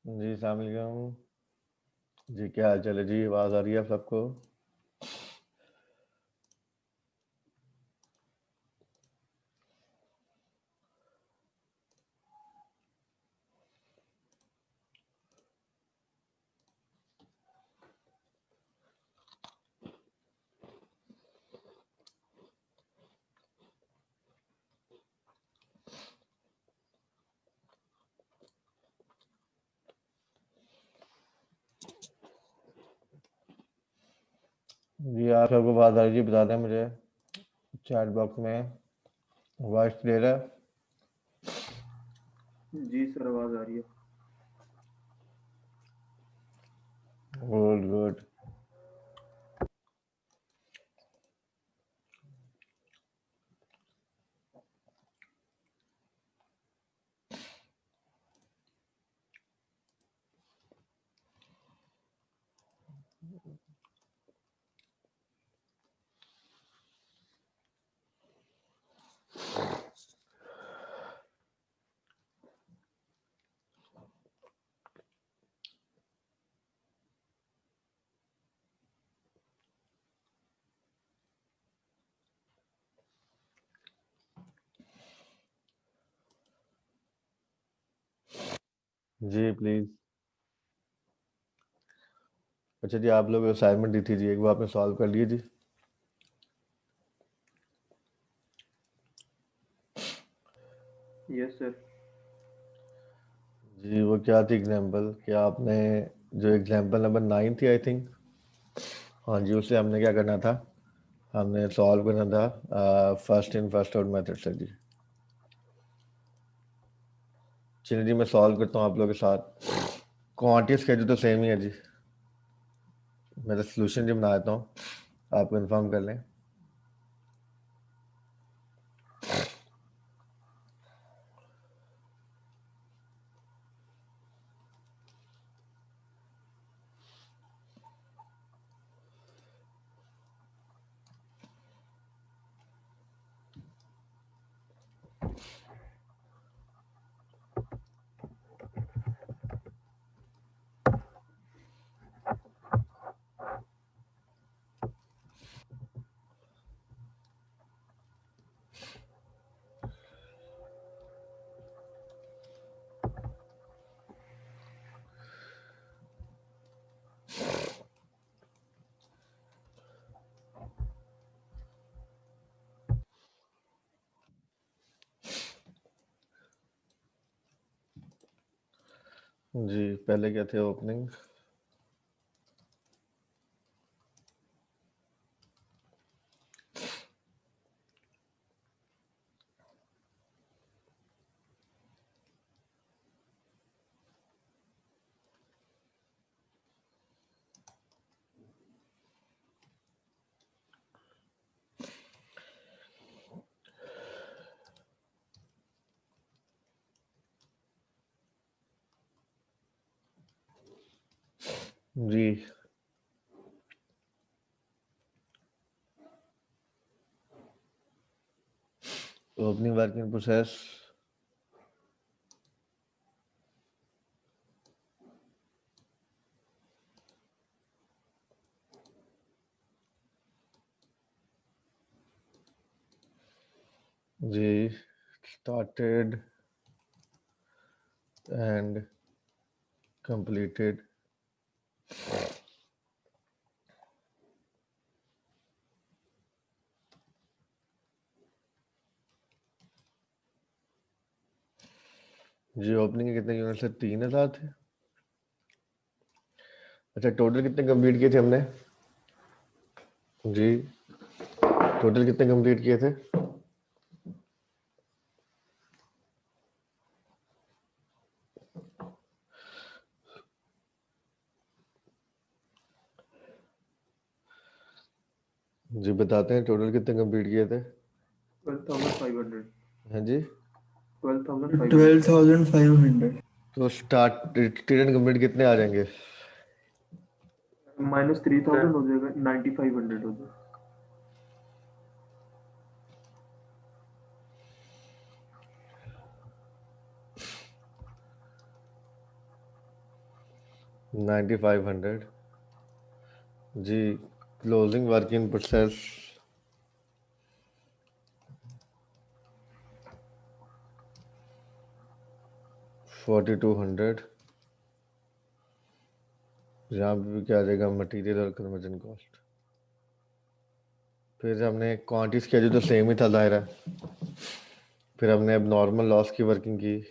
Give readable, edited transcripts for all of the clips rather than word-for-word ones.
जी, अस्सलाम वालेकुम। जी, क्या हाल चाल है जी? आवाज़ आ रही है आप सबको? जी, आप सबको आवाज़ आ रही है? बता दें मुझे चैट बॉक्स में। वॉइस क्लियर है? जी सर, आवाज़ आ रही है। Good, good. जी, प्लीज़। अच्छा जी, आप लोग असाइनमेंट दी थी जी, एक वो आपने सॉल्व कर लिए जी? Yes sir. जी, वो क्या थी एग्ज़ाम्पल? क्या आपने जो एग्ज़ाम्पल नंबर 9 थी आई थिंक, हाँ जी, उसे हमने क्या करना था? हमने सॉल्व करना था first in first out method से जी। चलिए जी, मैं सॉल्व करता हूँ आप लोगों के साथ। क्वांटिटी स्केजूल तो सेम ही है जी। मैं तो सॉल्यूशन जी बना देता हूँ, आप कंफर्म कर लें। जी, पहले क्या थे ओपनिंग? जी, ओपनिंग वर्किंग प्रोसेस। जी, started and completed। जी, ओपनिंग के कितने यूनिट से? 3000 थे। अच्छा, टोटल कितने कंप्लीट किए थे हमने? जी, टोटल कितने कंप्लीट किए थे? जी, बताते हैं टोटल कितने कंप्लीट किए थे? 12,500। हाँ जी, 12,500। 12,500 तो स्टार्ट एंड कंप्लीट कितने आ जाएंगे? -3,000 हो जाएगा, 9,500 हो जाएगा। 9500 जी। Closing work in process 4200। यहाँ पे भी क्या आ जाएगा, मटेरियल और कन्वर्जन कॉस्ट। फिर हमने क्वांटिटी स्केड्यूल तो सेम ही था दायरा। फिर हमने अब नॉर्मल लॉस की वर्किंग की,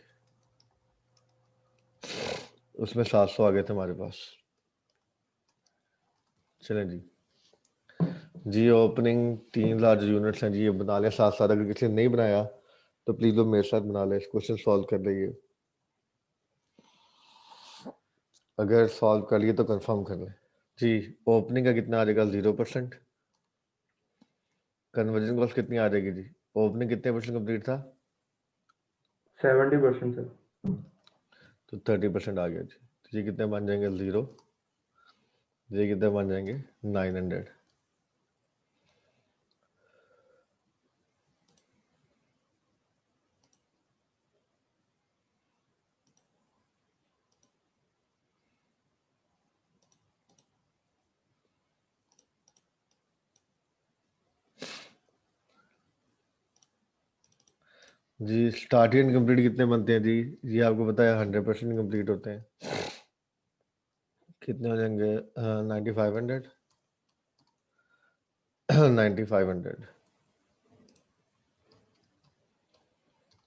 उसमें 700 आ गए थे हमारे पास। चलें जी। जी ओपनिंग 3 लार्ज यूनिट्स हैं जी, ये बना लें साथ साथ। अगर किसी ने नहीं बनाया तो प्लीज वो मेरे साथ बना ले, इस क्वेश्चन सॉल्व कर लीजिए। अगर सॉल्व कर लिए तो कंफर्म कर लें जी। ओपनिंग का कितना आ जाएगा, 0%। कन्वर्जन कॉस्ट कितनी आ जाएगी जी? ओपनिंग कितने परसेंट कंप्लीट था? 70% सर। तो 30% आ गया जी। तो ये कितने बन जाएंगे, 0। ये कितने बन जाएंगे, 900। जी स्टार्ट एंड कंप्लीट कितने बनते हैं जी? ये आपको पता है 100% कंप्लीट होते हैं। कितने हो जाएंगे, 9500 9500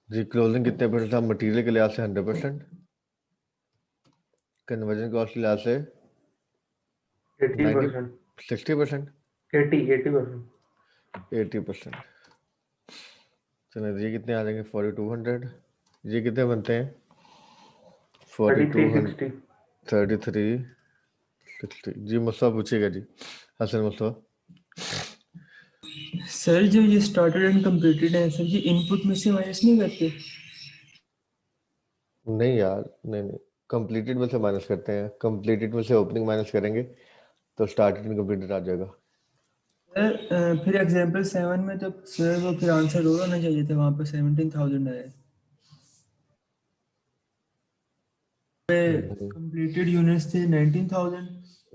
जी। क्लोजिंग कितने परसेंट था? मटेरियल के लिहाज से 100%, कन्वर्जन कॉस्ट के लिहाज से 80%। 60%, 80%। 80%। चलिए ये कितने आ जाएंगे, 4200। ये कितने बनते हैं, 4200 3360। 3360 जी। मुस्तफा पूछेगा जी, हसन मुस्तफा। सर जो ये स्टार्टेड एंड कंप्लीटेड है सर, ये इनपुट में से माइनस नहीं करते? नहीं यार, नहीं, कंप्लीटेड में से माइनस करते हैं। कंप्लीटेड में से ओपनिंग माइनस करेंगे तो स्टार्टेड एंड कंप्लीटेड आ जाएगा। सर फिर एग्जांपल 7 में तो सर वो फिर आंसर और होना चाहिए था, वहाँ पे 17,000 आया। कंप्लीटेड यूनिट्स थे 19,000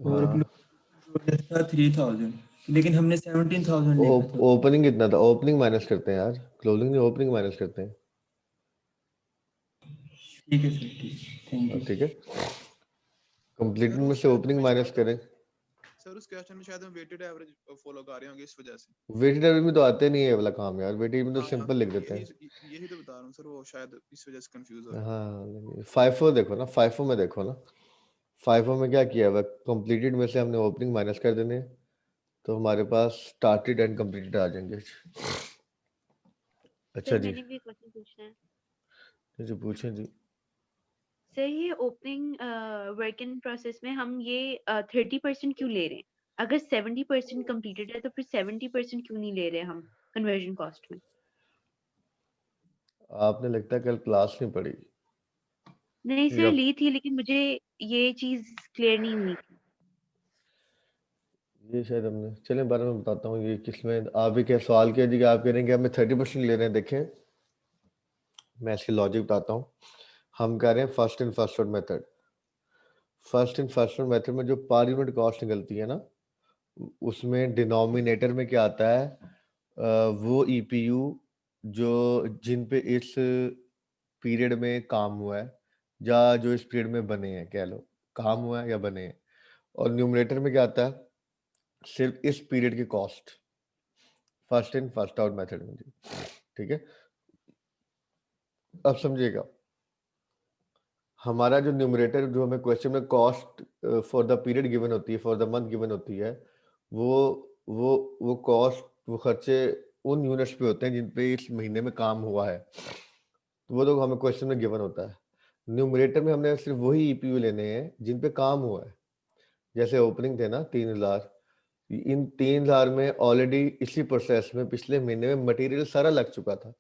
और हाँ। क्लोज था 3,000, लेकिन हमने 17,000 लिखा था। ओपनिंग कितना था? ओपनिंग माइनस करते हैं यार, क्लोजिंग नहीं, ओपनिंग माइनस करते हैं। ठीक है सर, ठीक, थैंक यू। ठीक है, कंप्लीटेड में उस से क्वेश्चन ओपनिंग में माइनस शायद करें। सर उस क्वेश्चन में शायद हम वेटेड एवरेज फॉलो कर रहे होंगे इस वजह से। वेटेड एवरेज में तो आते नहीं है वाला काम यार, वेटेड में तो हाँ सिंपल लिख देते हैं। यही तो बता रहा हूँ सर, वो शायद इस वजह से कंफ्यूज हो रहा है। हाँ, फाइफो देखो ना, फाइफो में देखो ना, फाइफो में क्या किया हुआ, कंप्लीटेड में से हमने ओपनिंग माइनस कर देने, तो हमारे पास स्टार्टेड एंड कंप्लीटेड आ जाएंगे। अच्छा सर जी, मैंने भी क्वेश्चन पूछना है। जी पूछें जी। सर ये ओपनिंग वर्क इन प्रोसेस में हम ये 30% क्यों ले रहे हैं? अगर 70% कंप्लीटेड है तो फिर 70% क्यों नहीं ले रहे हम कन्वर्जन कॉस्ट में? आपने लगता है कल क्लास नहीं पढ़ी। नहीं ठीक सर है, ली थी, लेकिन मुझे ये चीज क्लियर नहीं हुई थी। ये शायद हमने, चलें बारे में बताता हूँ। ये किसमें आप भी क्या सवाल किया जी कि आप कह रहे हैं कि हमें 30% ले रहे हैं। देखें, मैं इसकी लॉजिक बताता हूँ। हम कह रहे हैं first in first out method. First in first out method में जो पर यूनिट कॉस्ट निकलती है ना, उसमें डिनोमिनेटर में क्या आता है, वो ईपीयू जो जिन पे इस पीरियड में काम हुआ है, या जो इस पीरियड में बने हैं, कह लो काम हुआ है या बने हैं। और न्यूमरेटर में क्या आता है, सिर्फ इस पीरियड की cost, first in first out method में जी। ठीक है, अब समझिएगा, हमारा जो न्यूमरेटर, जो हमें क्वेश्चन में cost for the period given होती है, फॉर द मंथ गिवन होती है, वो वो कॉस्ट, वो खर्चे उन यूनिट्स पे होते हैं जिन पे इस महीने में काम हुआ है, तो वो तो हमें क्वेश्चन में गिवन होता है। न्यूमरेटर में हमने सिर्फ वही ईपीयू लेने हैं जिन पे काम हुआ है। जैसे ओपनिंग थे ना 3,000, इन 3,000 में ऑलरेडी इसी प्रोसेस में पिछले महीने में मटेरियल सारा लग चुका था,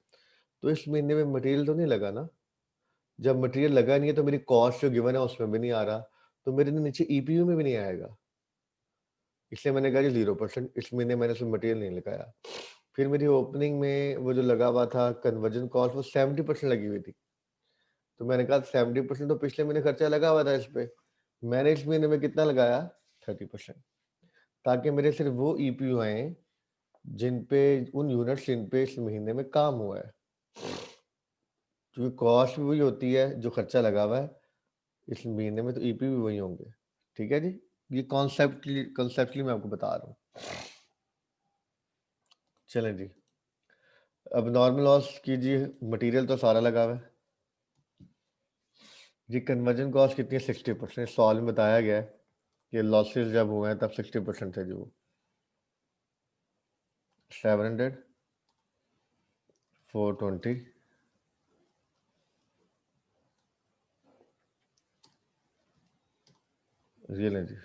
तो इस महीने में मटेरियल तो नहीं लगा ना। जब मटेरियल लगा नहीं है तो मेरी कॉस्ट जो गिवन है उसमें भी नहीं आ रहा, तो मेरे नीचे ईपीयू में भी नहीं आएगा। इसलिए मैंने कहा जी 0%, इस महीने मैंने उसमें मटेरियल नहीं लगाया। फिर मेरी ओपनिंग में वो जो लगा हुआ था कन्वर्जन कॉस्ट, वो 70% लगी हुई थी, तो मैंने कहा 70% तो पिछले महीने खर्चा लगा हुआ था इस पे, मैंने इस महीने में कितना लगाया 30%, ताकि मेरे सिर्फ वो ईपीयू आए जिन पे उन यूनिट्स जिन पे इस महीने में काम हुआ है, क्योंकि कॉस्ट भी वही होती है जो खर्चा लगा हुआ है इस महीने में, तो ईपीयू भी वही होंगे। ठीक है जी, ये कॉन्सेप्टली मैं आपको बता रहा हूँ। चलें जी, अब नॉर्मल लॉस कीजिए। मटेरियल तो सारा लगा हुआ है जी। कन्वर्जन कॉस्ट कितनी है 60%। सवाल में बताया गया है कि लॉसेस जब हुए हैं तब 60% थे जो 700 420 ये लें जी।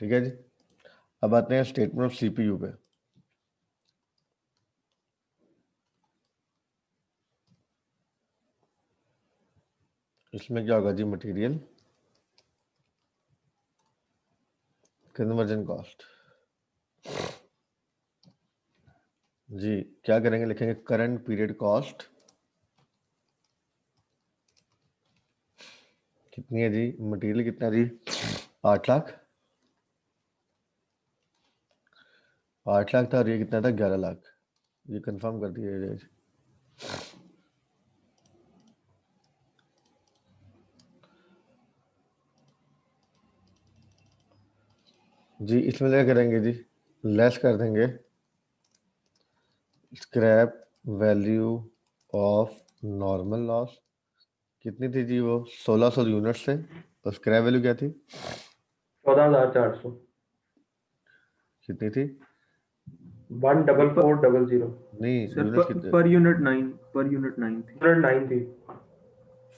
ठीक है जी, अब आते हैं स्टेटमेंट ऑफ सीपीयू पे। इसमें क्या होगा जी, मटेरियल कन्वर्जन कॉस्ट जी। क्या करेंगे, लिखेंगे करंट पीरियड कॉस्ट कितनी है जी, मटेरियल कितना जी 8 लाख, 8 लाख था और ये कितना था 11 लाख। ये कंफर्म कर दिया जाए जी। इसमें क्या करेंगे जी, लेस कर देंगे scrap value of normal loss. कितनी थी जी वो 1600 यूनिट से, तो स्क्रैप वैल्यू क्या थी 14,400। कितनी थी 14400। नहीं, सर यूनिट कितने पर यूनिट 9 थी। 109 थी।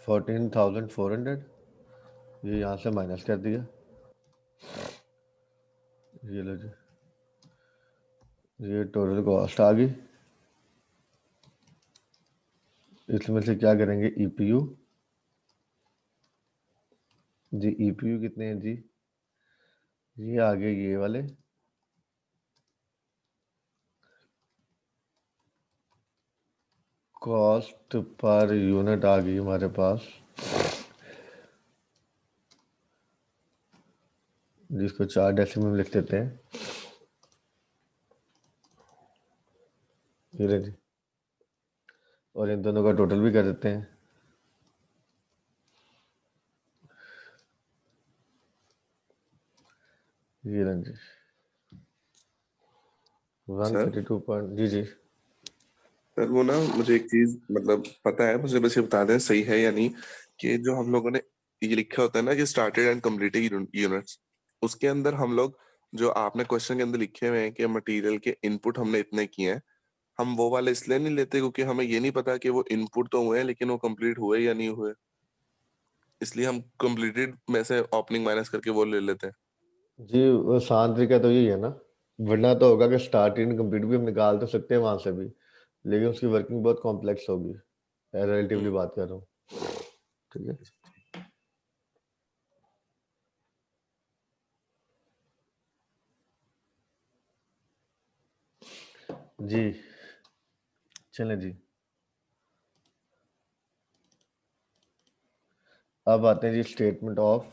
14,400। ये यहाँ से माइनस कर दिया, ये लो जी, ये टोटल कॉस्ट आ गई। इसमें से क्या करेंगे ईपीयू जी। ईपीयू कितने हैं जी, ये आ गए ये वाले, कॉस्ट पर यूनिट आ गई हमारे पास, जिसको 4 डेसिमल में लिख देते हैं। ये ले जी, और इन दोनों का टोटल भी कर देते हैं। ये ले जी सर 132 पॉइंट जी जी। सर वो ना मुझे एक चीज मतलब पता है, मुझे बस ये बता दें सही है या नहीं, कि जो हम लोगों ने ये लिखा होता है ना कि स्टार्टेड एंड कंप्लीटेड यूनिट्स, उसके अंदर हम लोग जो आपने क्वेश्चन के अंदर लिखे हुए हैं कि मटेरियल के इनपुट हमने इतने किए हैं, हम वो वाले इसलिए नहीं लेते क्योंकि हमें ये नहीं पता कि वो इनपुट तो हुए हैं लेकिन वो कंप्लीट हुए या नहीं हुए, इसलिए हम कंप्लीटेड में से ओपनिंग माइनस करके वो ले लेते हैं। जी वो आसान तरीका तो यही है ना, वरना तो होगा कि स्टार्ट एंड कंप्लीट भी हम निकाल तो सकते हैं वहां से भी, लेकिन उसकी वर्किंग बहुत कॉम्प्लेक्स होगी। रिलेटिवली बात कर रहा हूँ, ठीक है। जी चलें जी, अब आते हैं जी स्टेटमेंट ऑफ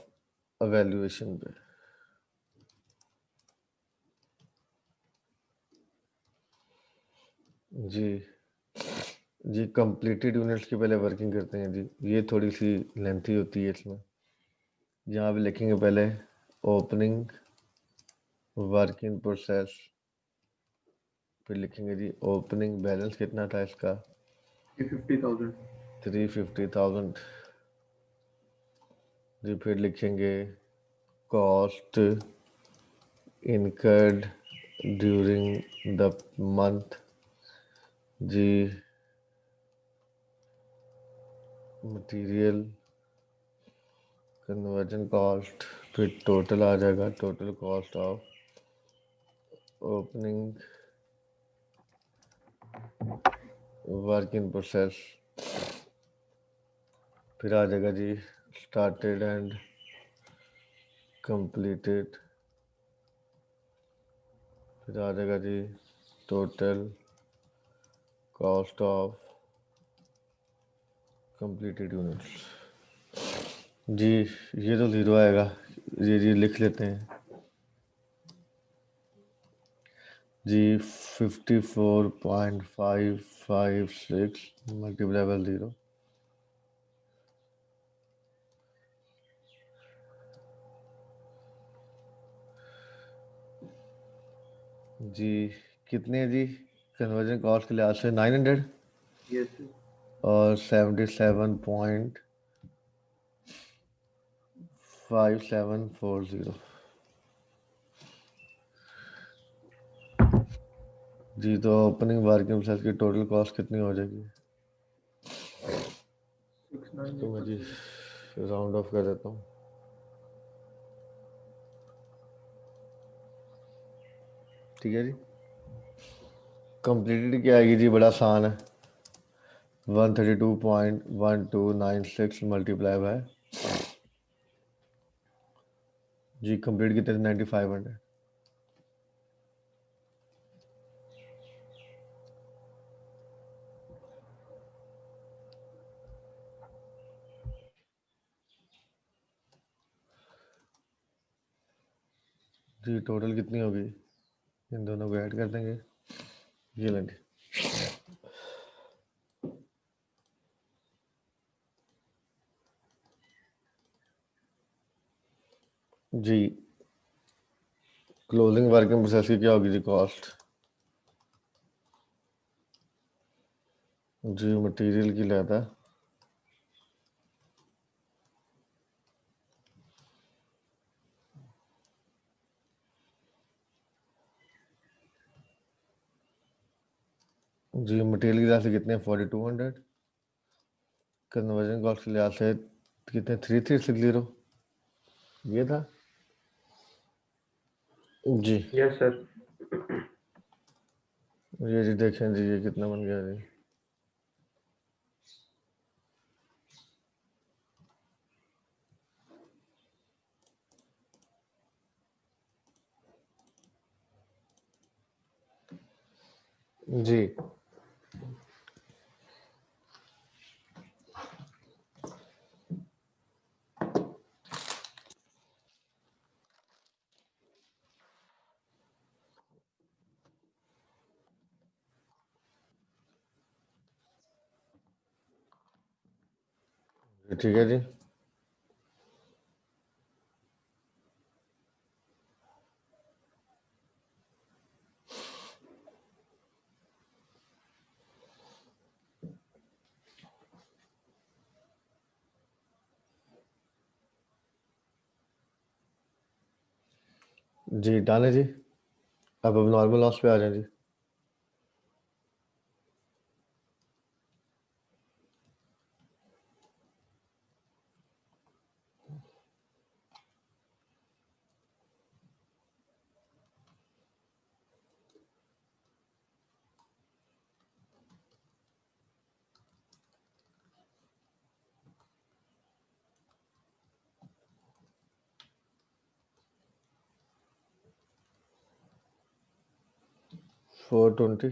एवेल्युएशन पे। जी जी, कंप्लीटेड यूनिट्स की पहले वर्किंग करते हैं जी। ये थोड़ी सी लेंथी होती है, इसमें यहाँ पे लिखेंगे पहले ओपनिंग वर्क इन प्रोसेस, फिर लिखेंगे जी ओपनिंग बैलेंस कितना था इसका 350,000। 350,000 जी। फिर लिखेंगे cost incurred during the month जी। मटेरियल कन्वर्जन कॉस्ट, फिर टोटल आ जाएगा, total cost of opening work in process फिर आ जाएगा जी स्टार्टेड एंड कंप्लीटेड, फिर आ जाएगा जी total cost of completed units. जी ये तो ज़ीरो आएगा, ये लिख लेते हैं जी 54.556 मल्टीप्लाई बाय 0। जी कितने हैं जी कन्वर्जन कॉस्ट के लिहाज से 900 Yes, sir. और 77.5740। जी तो ओपनिंग वर्किंग सेल की टोटल कॉस्ट कितनी हो जाएगी? 698. तो मैं जी राउंड ऑफ कर देता हूँ। ठीक है जी, कंप्लीटेड क्या आएगी जी, बड़ा आसान है 132.1296 मल्टीप्लाई बाय जी कंप्लीट कितने 9500। जी टोटल कितनी होगी, इन दोनों को ऐड कर देंगे, ये लेंगे जी। क्लोजिंग वर्किंग प्रोसेस की क्या होगी जी कॉस्ट? जी मटेरियल की लेता है जी, मटेरियल के लिहाज से कितने 4200, कन्वर्जन कॉस्ट के लिहाज से कितने 3360, ये था जी। Yes, sir. ये जी देखें जी ये कितना बन गया जी, जी ठीक है जी। जी डाले जी, अब नॉर्मल लॉस पे आ जाए जी। $420।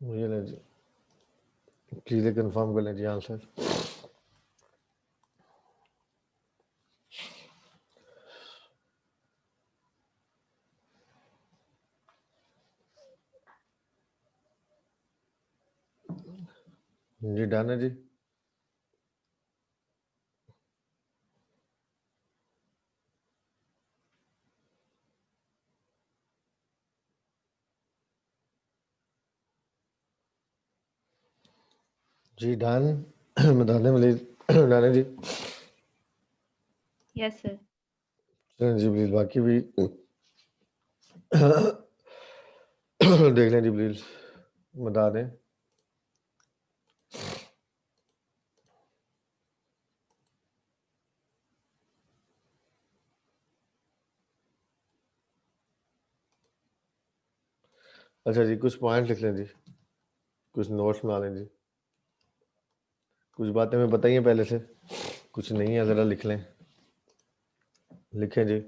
ये ले जी, चीज़ें कंफर्म कर लें जी आंसर। जी डन है जी। जी डन बताने वाली डन है जी। Yes sir. चलें जी प्लीज बाकी भी देख लें जी प्लीज, बता दें। अच्छा जी, कुछ पॉइंट लिख लें जी, कुछ नोट्स बना लें जी। कुछ बातें हमें बताइए पहले से, कुछ नहीं है ज़रा लिख लें, लिखें जी।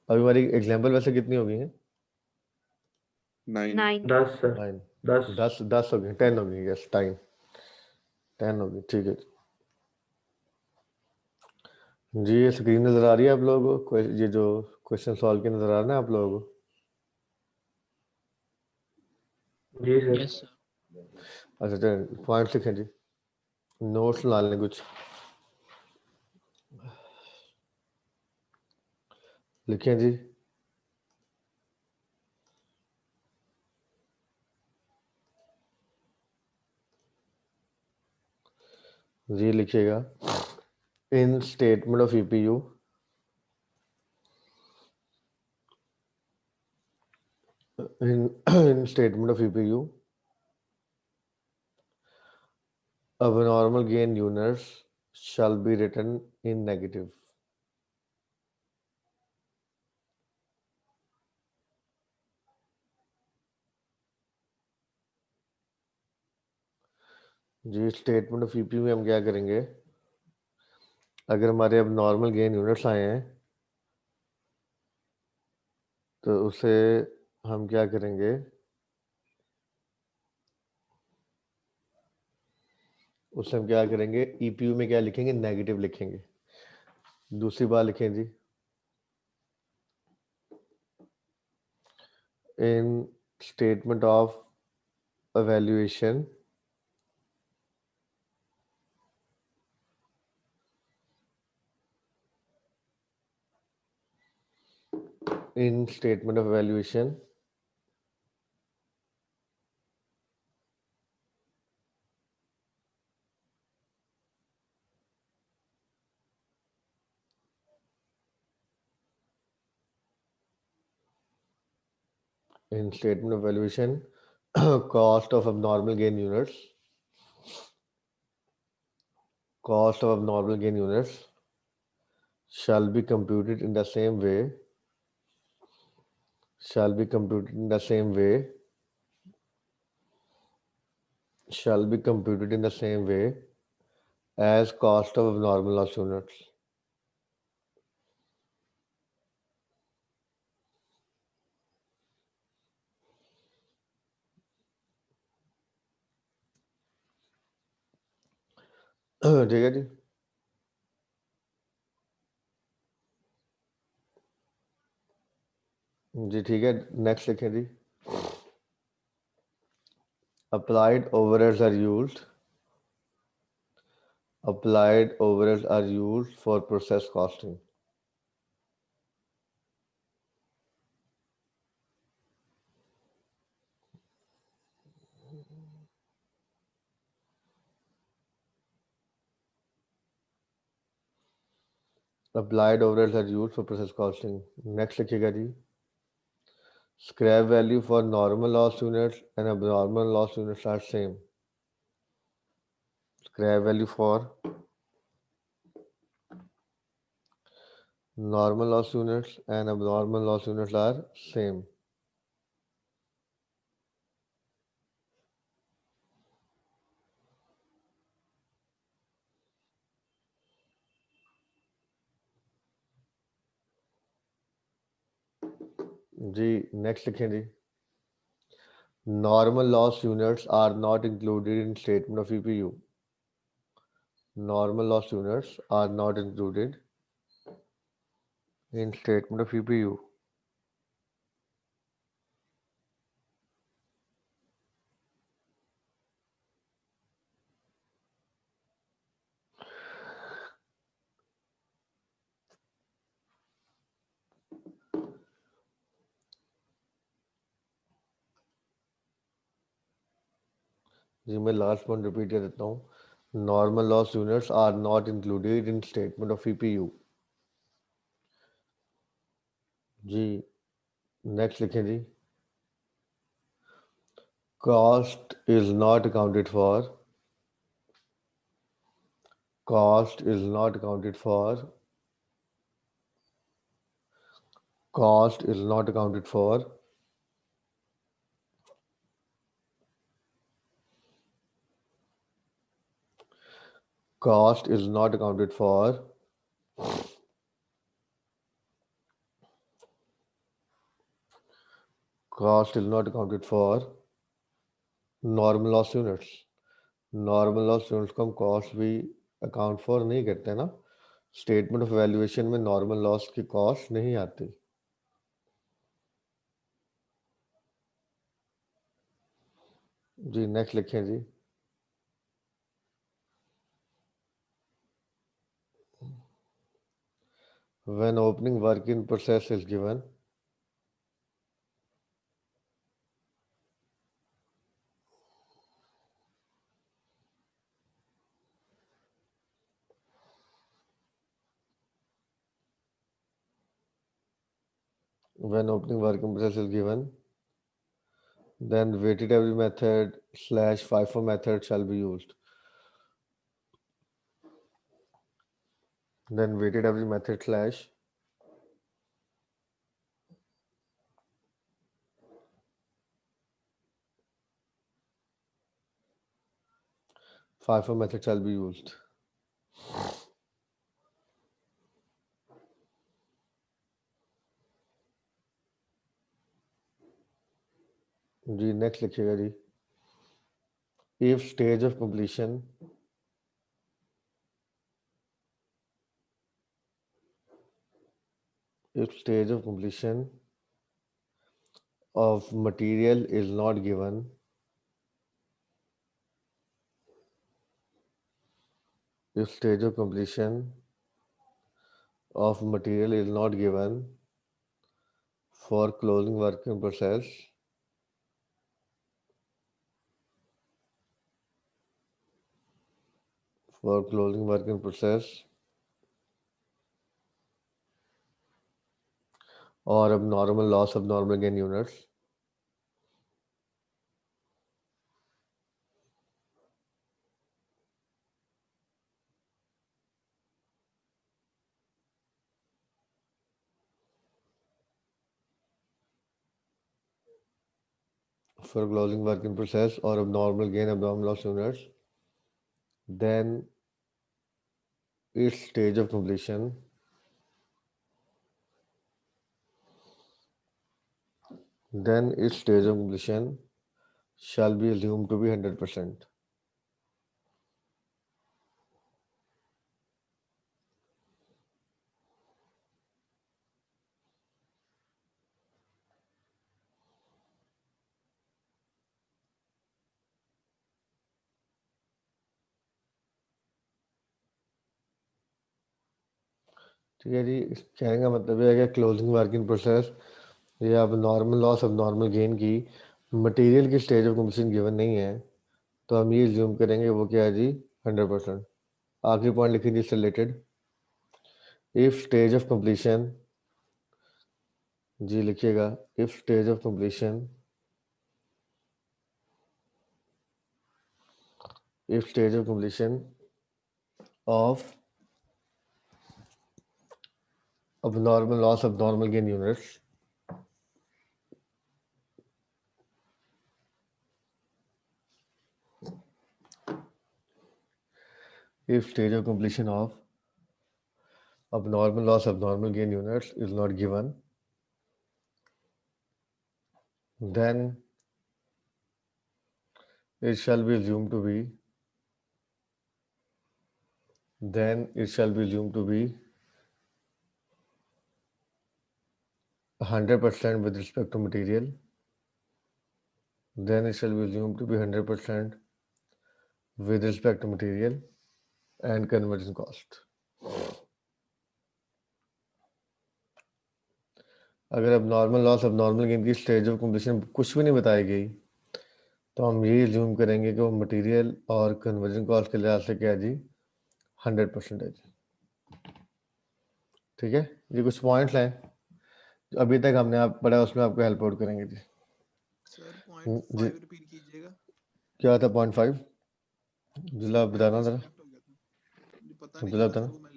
अभी हमारी एग्जाम्पल वैसे कितनी हो गई हैं? 9 9 10 सर 9, 10 10 हो गई, 10 हो गई, यस, 10 हो गई, ठीक है जी। ये स्क्रीन नज़र आ रही है आप लोगों को? ये जो क्वेश्चन सॉल्व के नज़र आ रहा है ना आप लोगों को? जी सर यस सर। अच्छा, पॉइंट लिखें जी, नोट्स ला लें कुछ, लिखें जी। जी लिखिएगा, in statement of EPU in statement of EPU, abnormal gain units shall be written in negative. जी स्टेटमेंट ऑफ ईपीयू में हम क्या करेंगे, अगर हमारे अब नॉर्मल गेन यूनिट्स आए हैं तो उसे हम क्या करेंगे, उसे हम क्या करेंगे, ईपीयू में क्या लिखेंगे, नेगेटिव लिखेंगे। दूसरी बात लिखें जी, in statement of evaluation in statement of evaluation in statement of evaluation cost of abnormal gain units, cost of abnormal gain units shall be computed in the same way, shall be computed in the same way, shall be computed in the same way as cost of abnormal loss units. ठीक है जी, जी ठीक है, next लिखें जी, applied overheads are used, applied overheads are used for process costing. Applied overheads are used for process costing. Next लिखिएगा जी, scrap value for normal loss units and abnormal loss units are same. Scrap value for normal loss units and abnormal loss units are same. जी next लिखें जी, normal loss units are not included in statement of EPU. Normal loss units are not included in statement of EPU. जी मैं last point repeat कर देता हूँ, normal loss units are not included in statement of EPU. जी next लिखें जी, cost is not accounted for, cost is not accounted for, cost is not accounted for, cost is not accounted for, cost is not accounted for normal loss units. Normal loss units को हम cost भी account for नहीं करते ना, statement of valuation में normal loss की cost नहीं आती। जी नेक्स्ट लिखें जी, when opening work in process is given, when opening work in process is given, then weighted average method slash FIFO method shall be used. Then weighted average method slash FIFO method shall be used. जी next लिखिएगा जी, if stage of completion of material is not given, if stage of completion of material is not given for closing work in process, for closing work in process or abnormal loss abnormal gain units, for closing work in process or abnormal gain abnormal loss units, then its stage of completion shall be assumed to be 100%. ठीक है जी, इस कहने का मतलब है कि closing work in process या अब नॉर्मल लॉस अब नॉर्मल गेन की मटेरियल की स्टेज ऑफ कंप्लीशन गिवन नहीं है, तो हम ये ज्यूम करेंगे वो क्या है जी 100%। आखिरी पॉइंट लिखिए जी इससे related, if stage of completion, जी लिखिएगा, if stage of completion of abnormal loss abnormal gain units if stage of completion of abnormal loss abnormal gain units is not given, then it shall be assumed to be 100% with respect to material, then it shall be assumed to be 100% with respect to material and conversion cost. अगर अब normal loss अब normal gain की stage of completion कुछ भी नहीं बताई गई, तो हम ये ज्यूम करेंगे कि वो मटेरियल और कन्वर्जन कॉस्ट के लिहाज से क्या है जी 100% है जी। ठीक है, ये कुछ पॉइंट्स हैं अभी तक हमने आप पढ़ा उसमें आपको हेल्प आउट करेंगे जी। सर जी 0.5 रिपीट कीजिएगा। क्या था 0.5? अब्दुल्ला आप बताना जरा, डिस्कनेक्ट हो गया था, मुझे पता नहीं अब्दुल्ला चला सर, बताना। वो मैं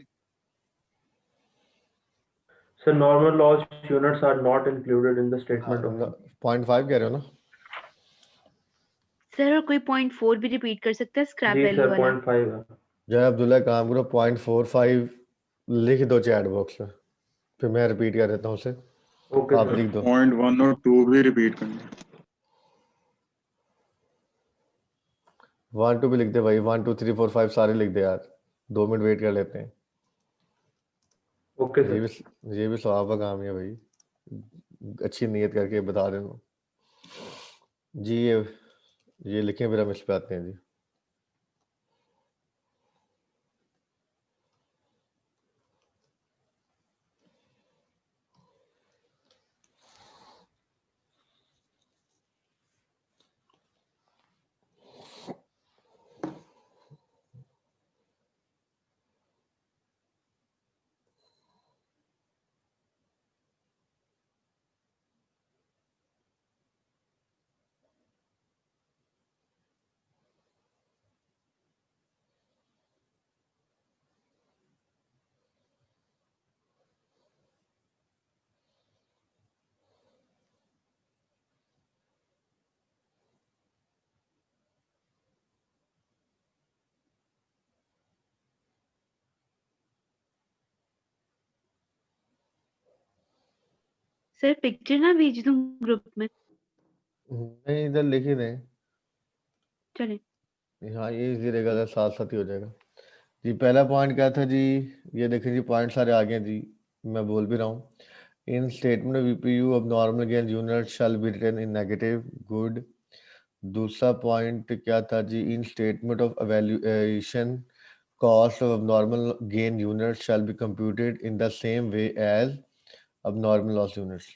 Sir, normal loss units are not included in the statement of 0.5 कह रहे हो ना? सर और कोई 0.4 भी रिपीट कर सकता है स्क्रैप जी वैल्यू सर वाला? 0.5 है। जय अब्दुल्ला काम करो 0.45 लिख दो चैट बॉक्स में, फिर मैं रिपीट कर देता हूँ उसे, ओके आप सर। लिख दो। 0.1 और 2 भी रिपीट करना। 1 2 भी लिख दे भाई, 1 2 3 4 5 सारे लिख दे यार, 2 मिनट वेट कर लेते हैं। ओके ये सर। भी ये भी सवाब का काम है भाई, अच्छी नीयत करके बता देना जी। ये लिखें, फिर हम इस पे आते हैं जी। सर पिक्चर ना भेज दूं ग्रुप में? नहीं इधर लिख ही दें, चलें। हाँ ये इजी रहेगा, साथ साथ ही हो जाएगा जी। पहला पॉइंट क्या था जी, ये देखें जी, पॉइंट सारे आ गए जी, मैं बोल भी रहा हूँ। इन statement of VPU abnormal gain unit shall be written in negative, good. दूसरा पॉइंट क्या था जी, in statement of evaluation cost of abnormal gain units shall be computed in the same way as abnormal loss units।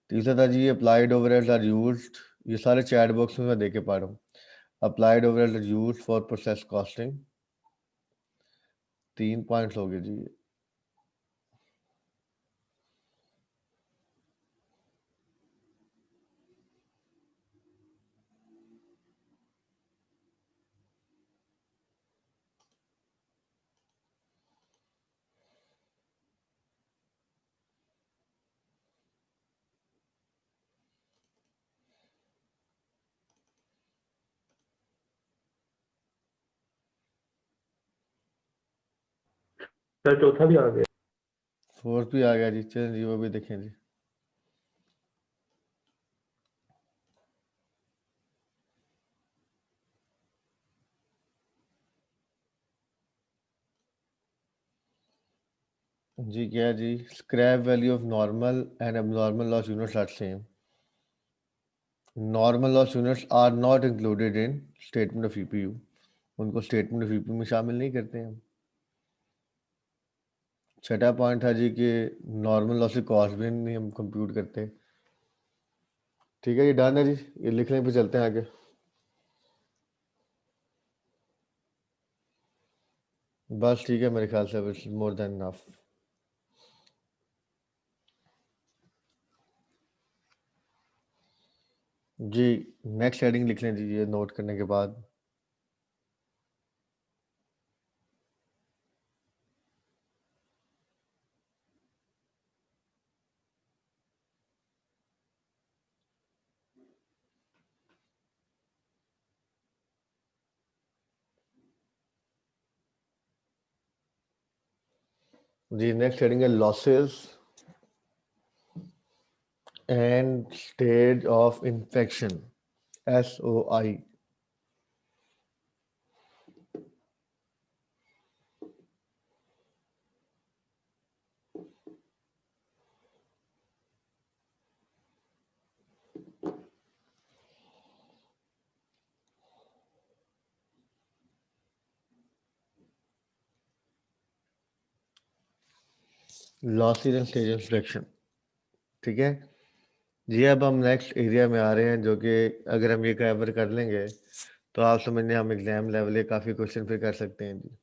तीसरा था जी, applied overheads are used, ये सारे chat box में मैं देके पा रहा हूँ। applied overheads are used for process costing। 3 points हो गए जी। सर चौथा भी आ गया। फोर्थ भी आ गया जी, चलें जी वो भी देखें जी। जी क्या है जी, scrap value of normal and abnormal loss units are same। Normal loss units are not included in statement of EPU, उनको स्टेटमेंट ऑफ ईपीयू में शामिल नहीं करते हैं हम। छठा पॉइंट था जी कि नॉर्मल लॉस की कॉस्ट भी नहीं हम कंप्यूट करते। ठीक है, ये डन है जी, ये लिखने पे चलते हैं आगे। बस ठीक है, मेरे ख्याल से इट्स मोर देन इनफ। जी नेक्स्ट हेडिंग लिख लें जी, ये नोट करने के बाद। जी नेक्स्ट हेडिंग है losses and stage of infection, SOI। Losses and stage of infection, ठीक है जी। अब हम नेक्स्ट एरिया में आ रहे हैं, जो कि अगर हम ये कवर कर लेंगे तो आप समझने हम एग्जाम लेवल के काफ़ी क्वेश्चन फिर कर सकते हैं जी।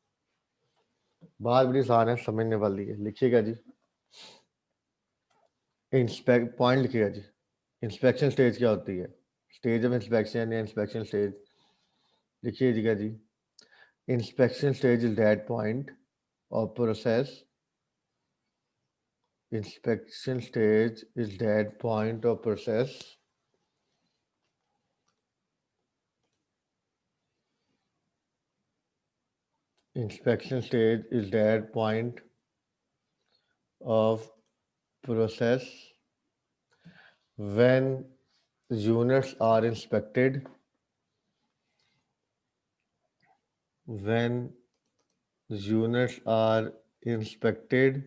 बात बड़ी आसान है, समझने वाली है, लिखिएगा जी। इंस्पेक्ट पॉइंट लिखिएगा जी। इंस्पेक्शन स्टेज क्या होती है? स्टेज ऑफ इंस्पेक्शन या इंस्पेक्शन स्टेज लिखिएगा जी। Inspection stage is that point of process. Inspection stage is that point of process inspection stage is that point of process when units are inspected, when units are inspected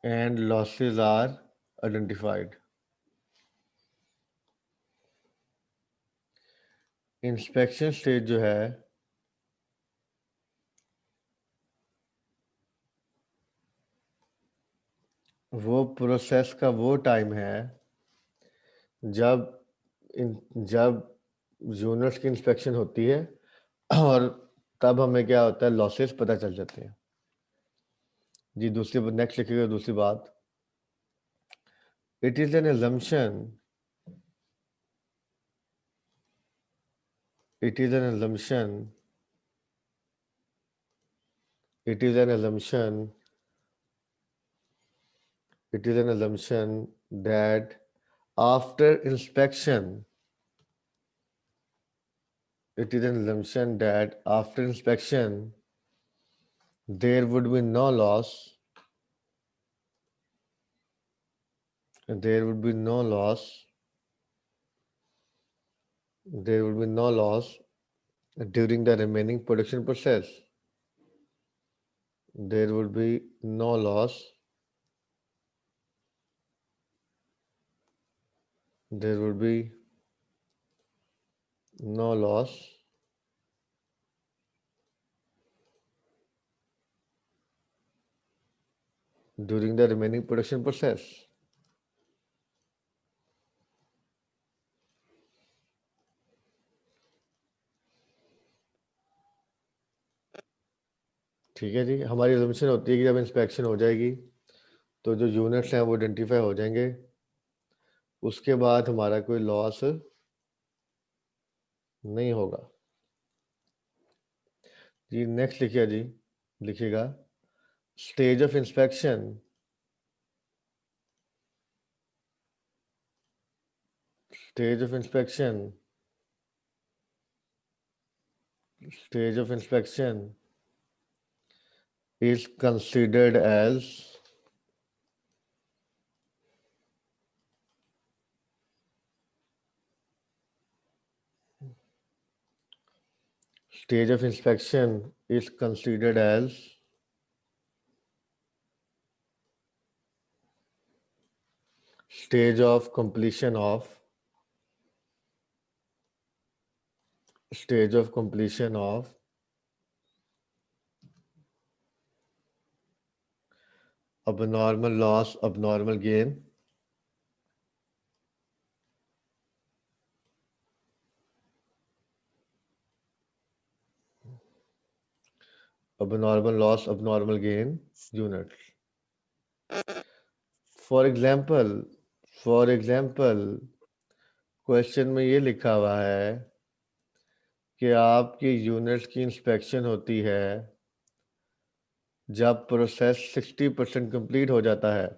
and losses are identified. Inspection stage जो है वो process का वो time है जब जब units की inspection होती है और तब हमें क्या होता है, लॉसेस पता चल जाते हैं जी। दूसरी नेक्स्ट लिखिएगा दूसरी बात। It is an assumption it is an assumption it is an assumption it is an assumption that after inspection it is an assumption that after inspection there would be no loss there would be no loss there would be no loss during the remaining production process. There would be no loss there would be no loss during the remaining production process. ठीक है जी। हमारी assumption होती है कि जब inspection हो जाएगी तो जो यूनिट्स हैं वो आइडेंटिफाई हो जाएंगे, उसके बाद हमारा कोई लॉस नहीं होगा जी। नेक्स्ट लिखिए जी, लिखिएगा stage of inspection stage of inspection is considered as stage of inspection is considered as stage of completion of abnormal loss, abnormal gain, abnormal loss, abnormal gain units. For example, question में ये लिखा हुआ है कि आपकी units की inspection होती है जब प्रोसेस 60% कंप्लीट हो जाता है।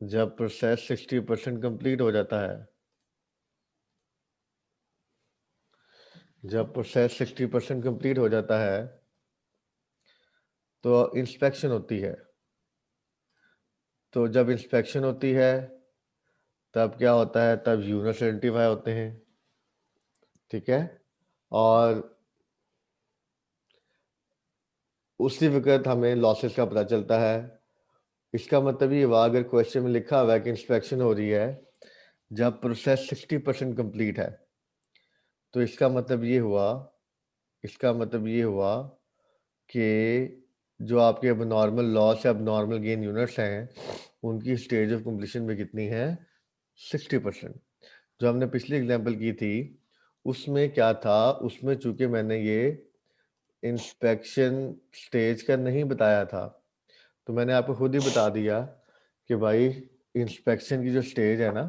जब प्रोसेस 60% कंप्लीट हो जाता है, जब प्रोसेस 60% कंप्लीट हो जाता है तो इंस्पेक्शन होती है। तो जब इंस्पेक्शन होती है तब क्या होता है, तब यूनिट्स आइडेंटिफाई होते हैं, ठीक है। और उसी वक्त हमें लॉसेस का पता चलता है। इसका मतलब ये हुआ, अगर क्वेश्चन में लिखा हुआ है कि इंस्पेक्शन हो रही है जब प्रोसेस 60% कंप्लीट है, तो इसका मतलब ये हुआ कि जो आपके abnormal loss या abnormal gain units हैं उनकी स्टेज ऑफ कंप्लीशन में कितनी है, 60%। जो हमने पिछली एग्जांपल की थी उसमें क्या था, उसमें चूंकि मैंने ये इंस्पेक्शन स्टेज का नहीं बताया था, तो मैंने आपको खुद ही बता दिया कि भाई इंस्पेक्शन की जो स्टेज है ना,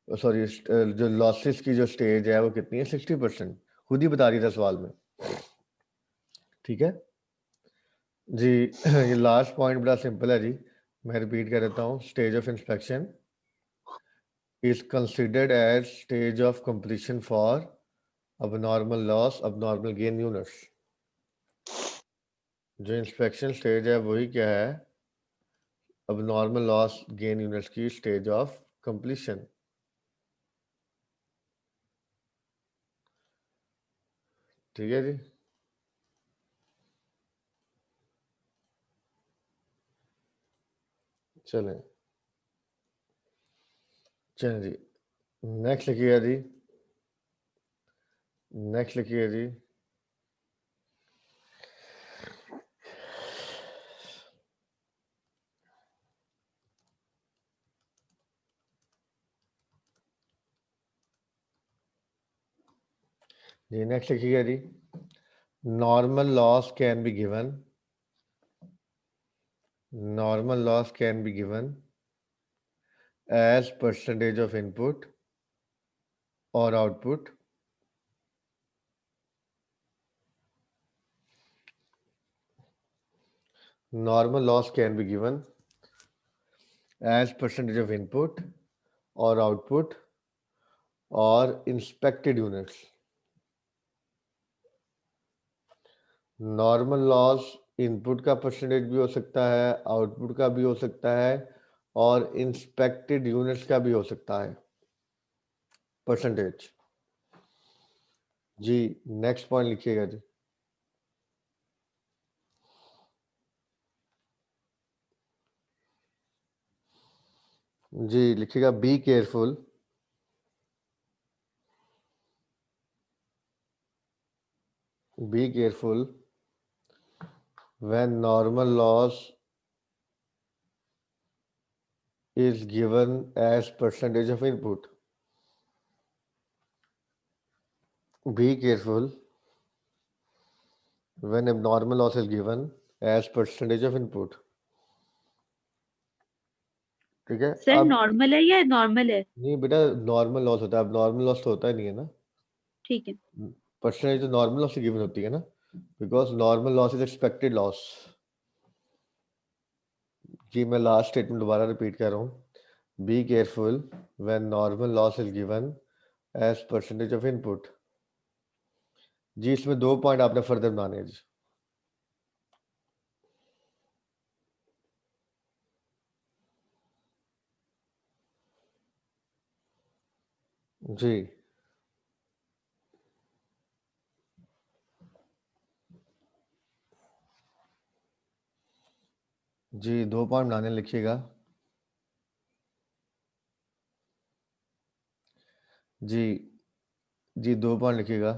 सॉरी जो लॉसेस की जो स्टेज है वो कितनी है, 60%। खुद ही बता दिया था सवाल में, ठीक है जी। ये लास्ट पॉइंट बड़ा सिंपल है जी, मैं रिपीट कर देता हूँ। Stage of inspection is considered as stage of completion for abnormal loss, abnormal gain units। जो इंस्पेक्शन स्टेज है वही क्या है, abnormal loss gain units की स्टेज ऑफ completion। ठीक है जी, चलें चलें जी, नेक्स्ट लिखिएगा जी, नेक्स्ट लिखिए जी। जी नेक्स्ट लिखिएगा जी। Normal loss can be given, normal loss can be given as percentage of input or output normal loss can be given as percentage of input or output or inspected units। Normal loss input का percentage भी हो सकता है, output का भी हो सकता है, और इंस्पेक्टेड यूनिट्स का भी हो सकता है परसेंटेज। जी नेक्स्ट पॉइंट लिखिएगा जी। जी लिखिएगा, be careful, be careful when normal loss is given as percentage of input। Be careful when abnormal loss is given as percentage of input। ठीक है, सर अब नॉर्मल है या नॉर्मल है? नहीं बेटा, नॉर्मल लॉस होता है, अब नॉर्मल लॉस तो होता ही नहीं है ना, ठीक है। परसेंटेज तो नॉर्मल लॉस से गिवन होती है ना, because normal loss is expected loss. जी मैं लास्ट स्टेटमेंट दोबारा रिपीट कर रहा हूँ, be careful when normal loss is given as percentage of input. जी इसमें 2 पॉइंट आपने फर्दर बनाने हैं जी। जी जी 2 पॉइंट बनाने लिखिएगा। जी जी 2 पॉइंट लिखिएगा।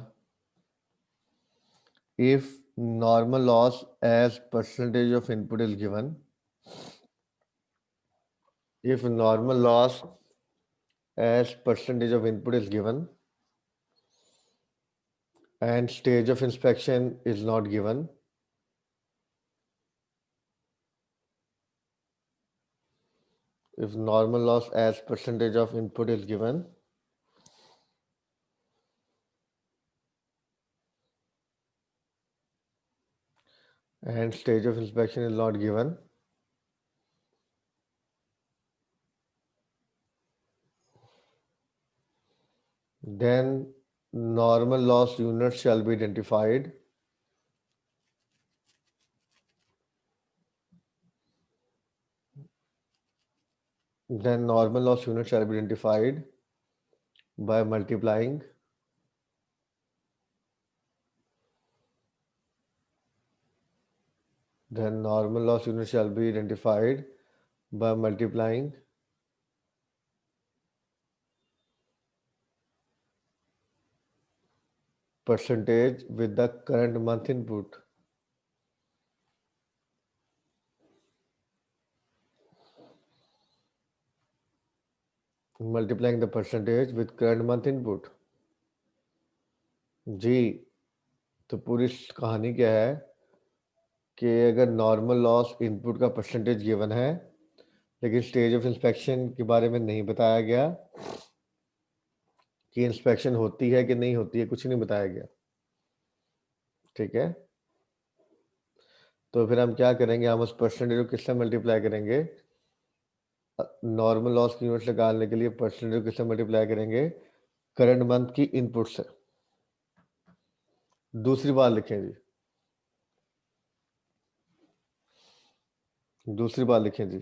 If normal loss as percentage of input is given, if normal loss as percentage of input is given and stage of inspection is not given, if normal loss as percentage of input is given and stage of inspection is not given, then normal loss units shall be identified by multiplying percentage with the current month input। Multiplying the percentage with current month input। जी तो पूरी कहानी क्या है कि अगर normal loss input का percentage given है लेकिन स्टेज ऑफ इंस्पेक्शन के बारे में नहीं बताया गया कि इंस्पेक्शन होती है कि नहीं होती है, कुछ नहीं बताया गया। ठीक है, तो फिर हम क्या करेंगे, हम उस परसेंटेज को किससे मल्टीप्लाई करेंगे? नॉर्मल लॉस की यूनिट निकालने के लिए परसेंटेज को किससे मल्टीप्लाई करेंगे? करंट मंथ की इनपुट से। दूसरी बात लिखें जी, दूसरी बात लिखें जी,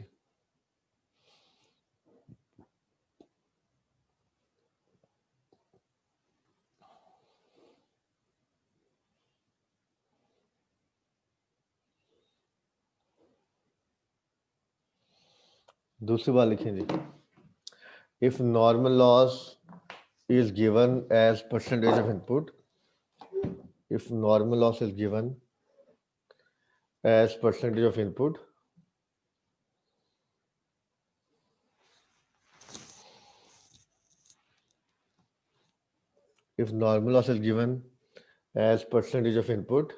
दूसरी बात लिखें जी। If normal loss is given as percentage of input, if normal loss is given as percentage of input, if normal loss is given as percentage of input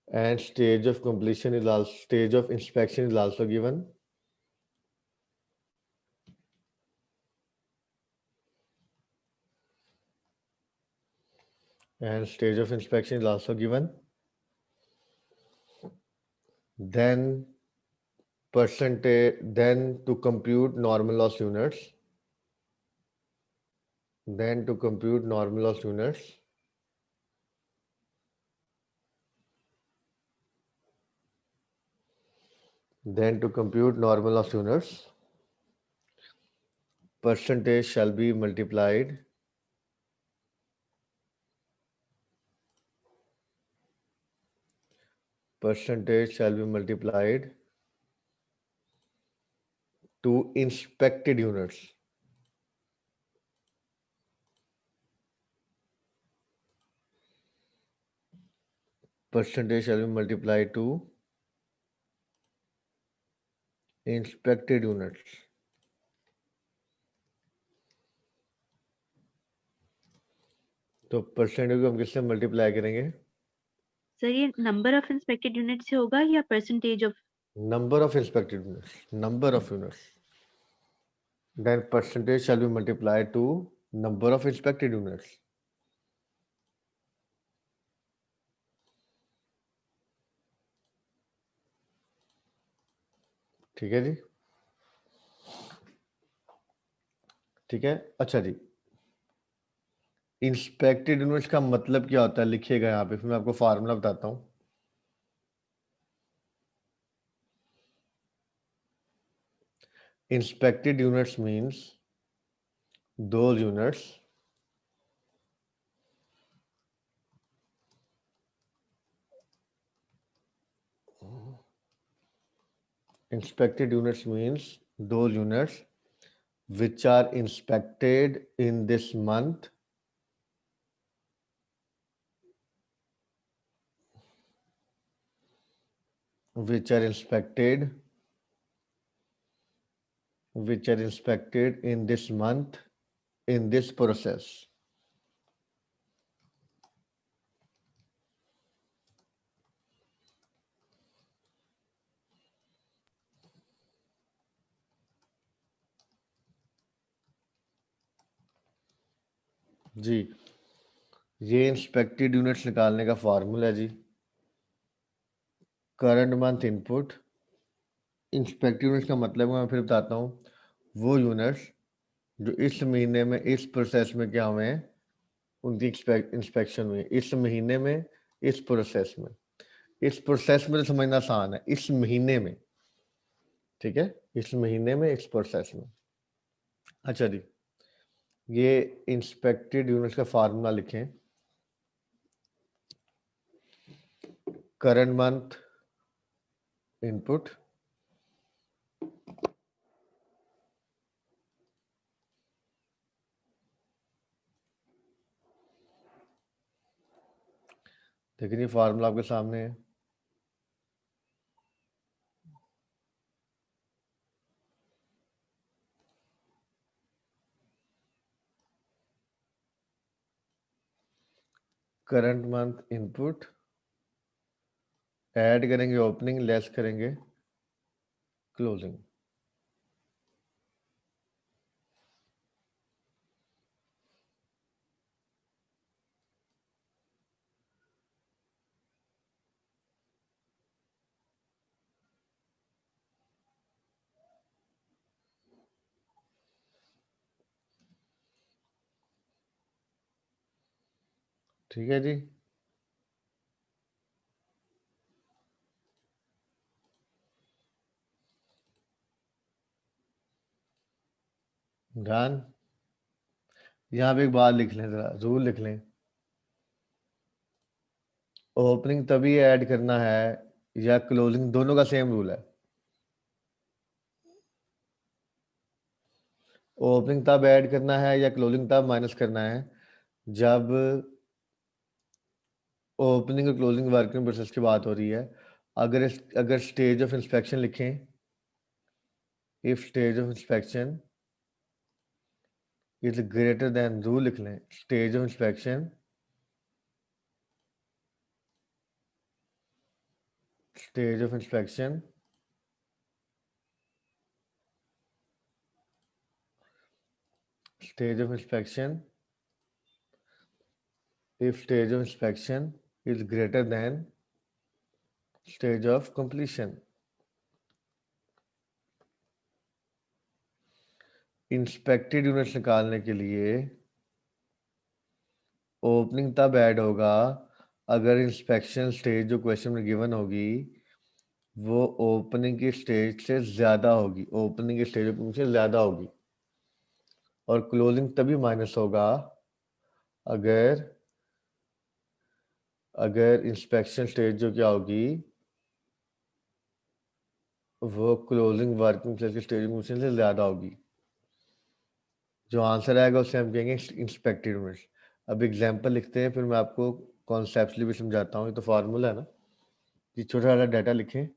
and stage of completion is also, stage of inspection is also given, and stage of inspection is also given, then percentage, then to compute normal loss units, then to compute normal loss units, then to compute normal loss units, percentage shall be multiplied percentage shall be multiplied to inspected units. Percentage shall be multiplied to inspected units. तो percentage को हम किससे multiply करेंगे? Sir ये number of inspected unit से होगा या percentage of? Number of inspected units, number of units. Then percentage shall be multiplied to number of inspected units. ठीक है जी, ठीक है। अच्छा जी, इंस्पेक्टेड यूनिट्स का मतलब क्या होता है लिखिएगा यहाँ पे, फिर मैं आपको फार्मूला बताता हूँ। Inspected units means those units inspected units means those units which are inspected in this month which are inspected in this month in this process. जी, ये इंस्पेक्टेड यूनिट्स निकालने का फार्मूला है जी। Current month input, inspected units का मतलब मैं फिर बताता हूँ, वो यूनिट्स जो इस महीने में इस प्रोसेस में क्या हुए हैं, उनकी इंस्पेक्शन हुई है इस महीने में, इस प्रोसेस में। इस प्रोसेस में तो समझना आसान है, इस महीने में, ठीक है, इस महीने में, इस प्रोसेस में। अच्छा जी, ये इंस्पेक्टेड यूनिट्स का फार्मूला लिखें। करंट मंथ इनपुट लेकिन ये फार्मूला आपके सामने है। करंट मंथ इनपुट, ऐड करेंगे ओपनिंग, लेस करेंगे क्लोजिंग। ठीक है जी। डन। यहाँ पे एक बात लिख लें, जरा रूल लिख लें। ओपनिंग तभी ऐड करना है या क्लोजिंग, दोनों का सेम रूल है। ओपनिंग तब ऐड करना है या क्लोजिंग तब माइनस करना है जब ओपनिंग और क्लोजिंग वर्किंग प्रोसेस की बात हो रही है। अगर स्टेज ऑफ इंस्पेक्शन लिखें, if stage of inspection is greater than, rule लिख लें, stage of inspection stage of inspection if stage of inspection is greater than stage of completion। Inspected units निकालने के लिए ओपनिंग तब ऐड होगा अगर inspection stage जो क्वेश्चन में गिवन होगी वो ओपनिंग की स्टेज से ज्यादा होगी, ओपनिंग की स्टेज से ज्यादा होगी। और क्लोजिंग तभी माइनस होगा अगर इंस्पेक्शन स्टेज जो क्या होगी वो क्लोजिंग वर्किंग प्लेस की स्टेजिंग से ज्यादा होगी। जो आंसर आएगा उससे हम कहेंगे इंस्पेक्टेड यूनिट्स। अब एग्जांपल लिखते हैं, फिर मैं आपको कॉन्सेप्चुअली भी समझाता हूँ। ये तो फार्मूला है ना कि छोटा छोटा डाटा लिखें।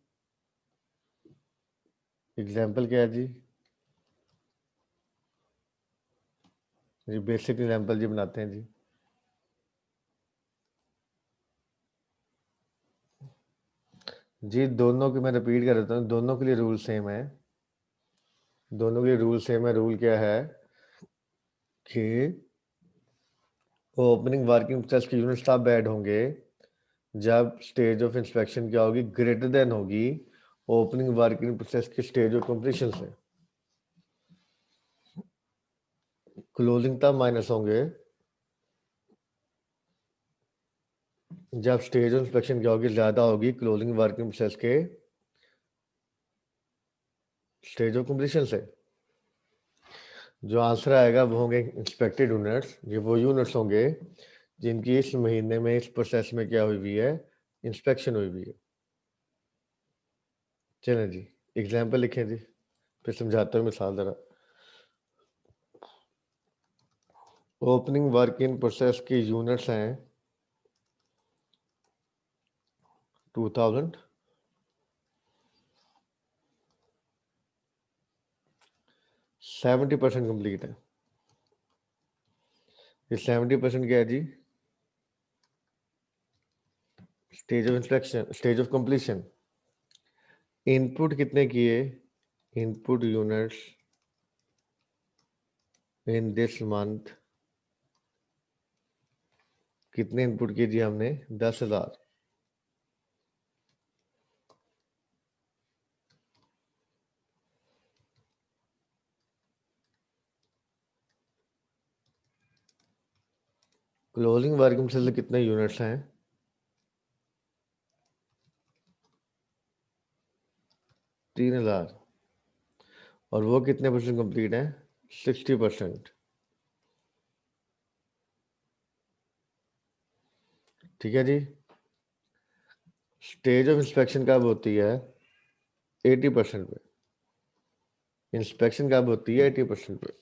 एग्जांपल क्या है जी? बेसिक एग्जांपल जी बनाते हैं जी। जी दोनों की मैं रिपीट कर देता हूँ, दोनों के लिए रूल सेम है। दोनों के लिए रूल सेम है। रूल क्या है कि ओपनिंग वर्किंग प्रोसेस के यूनिट्स तब ऐड होंगे जब स्टेज ऑफ इंस्पेक्शन क्या होगी, ग्रेटर देन होगी ओपनिंग वर्किंग प्रोसेस की स्टेज ऑफ कंप्लीशन से। क्लोजिंग तब माइनस होंगे जब स्टेज ऑफ इंस्पेक्शन क्या होगी, ज्यादा होगी क्लोजिंग वर्किंग प्रोसेस के स्टेज ऑफ कंप्लीशन से। जो आंसर आएगा वो होंगे इंस्पेक्टेड यूनिट्स। ये वो यूनिट्स होंगे जिनकी इस महीने में इस प्रोसेस में क्या हुई हुई है, इंस्पेक्शन हुई हुई है। चलें जी एग्जाम्पल लिखें जी, फिर समझाता हूँ मिसाल जरा। ओपनिंग वर्क इन प्रोसेस के यूनिट्स हैं 2000, 70% कंप्लीट है। ये 70% क्या है जी? Stage of inspection, stage of completion. Input कितने किए? Input units in this month कितने इनपुट किए जी हमने? 10,000। क्लोजिंग वर्किंग से कितने यूनिट्स हैं? 3,000। और वो कितने परसेंट कंप्लीट है? 60%। ठीक है जी। स्टेज ऑफ इंस्पेक्शन कब होती है? 80% पे। इंस्पेक्शन कब होती है? 80% पे।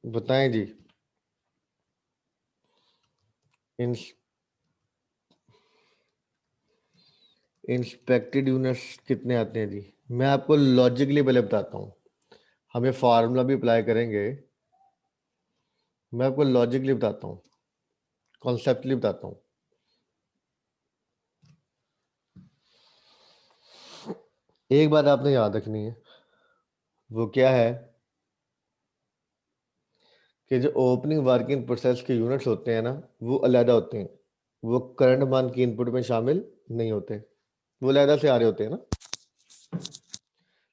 बताएं जी इंस्पेक्टेड यूनिट्स कितने आते हैं जी? मैं आपको लॉजिकली पहले बताता हूँ, हमें फार्मूला भी अप्लाई करेंगे। मैं आपको लॉजिकली बताता हूँ, कॉन्सेप्टली बताता हूँ। एक बात आपने याद रखनी है, वो क्या है कि जो ओपनिंग वर्किंग प्रोसेस के यूनिट्स होते हैं ना, वो अलग होते हैं, वो करंट मंथ की इनपुट में शामिल नहीं होते, वो अलग से आ रहे होते हैं ना।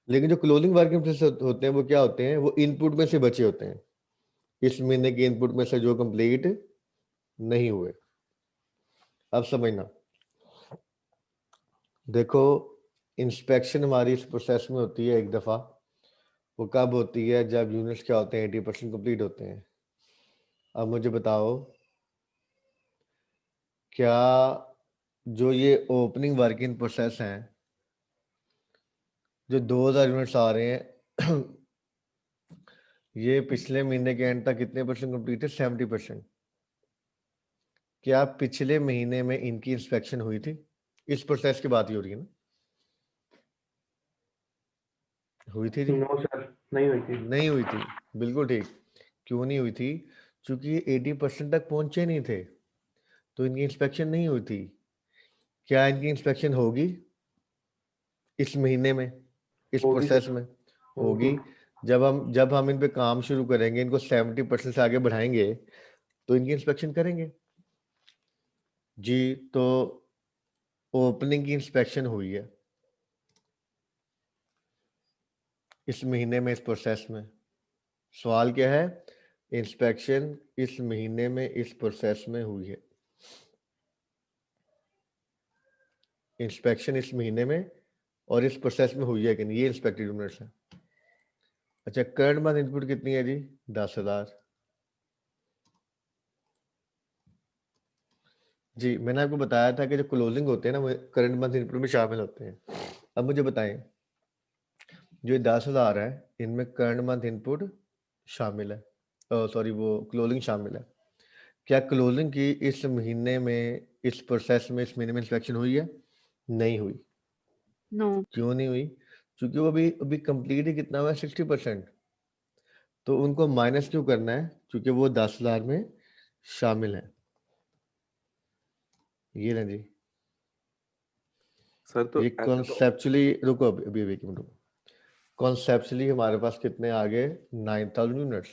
लेकिन जो क्लोजिंग वर्किंग प्रोसेस होते हैं वो क्या होते हैं, वो इनपुट में से बचे होते हैं, इस महीने के इनपुट में से जो कंप्लीट नहीं हुए। अब समझना, देखो इंस्पेक्शन हमारी इस प्रोसेस में होती है एक दफ़ा, वो कब होती है, जब यूनिट्स क्या होते हैं 80% कंप्लीट होते हैं। अब मुझे बताओ, क्या जो ये ओपनिंग वर्किंग प्रोसेस हैं, जो 2000 यूनिट्स आ रहे हैं ये पिछले महीने के एंड तक कितने परसेंट कंप्लीट है? 70%। क्या पिछले महीने में इनकी इंस्पेक्शन हुई थी? इस प्रोसेस की बात ही हो रही है ना, हुई थी जी? नो सर, नहीं हुई थी। नहीं हुई थी, बिल्कुल ठीक। क्यों नहीं हुई थी? क्योंकि ये 80% तक पहुंचे नहीं थे, तो इनकी इंस्पेक्शन नहीं हुई थी। क्या इनकी इंस्पेक्शन होगी इस महीने में, इस होगी प्रोसेस सर, में? होगी। होगी। जब हम इन पे काम शुरू करेंगे, इनको 70% से आगे बढ़ाएंगे, तो इनकी इंस्पेक्शन करेंगे जी। तो ओपनिंग की इंस्पेक्शन हुई है इस महीने में, इस प्रोसेस में। सवाल क्या है? इंस्पेक्शन इस महीने में इस प्रोसेस में हुई है, इंस्पेक्शन इस महीने में और इस प्रोसेस में हुई है कि नहीं, ये इंस्पेक्टेड यूनिट्स है। अच्छा, करंट मंथ इनपुट कितनी है जी? 10,000 जी। मैंने आपको बताया था कि जो क्लोजिंग होते हैं ना, वो करंट मंथ इनपुट में शामिल होते हैं। अब मुझे बताएं, जो 10,000 है, इनमें करंट मंथ इनपुट शामिल है, सॉरी वो क्लोजिंग शामिल है। क्या क्लोजिंग की इस महीने में, इस प्रोसेस में, इस महीने में इंस्पेक्शन हुई है? नहीं हुई। नो। क्यों नहीं हुई? क्योंकि वो अभी अभी कंप्लीट ही कितना हुआ है? 60%। तो उनको माइनस क्यों करना है? क्योंकि वो 10,000 में शामिल है। ये ना जी, सर तो ये ऐसे तो कॉन्सेप्चुअली, रुको अभी अभी अभी एक मिनट रुको। कॉन्सेप्चुअली हमारे पास कितने आ गए? 9,000 यूनिट्स।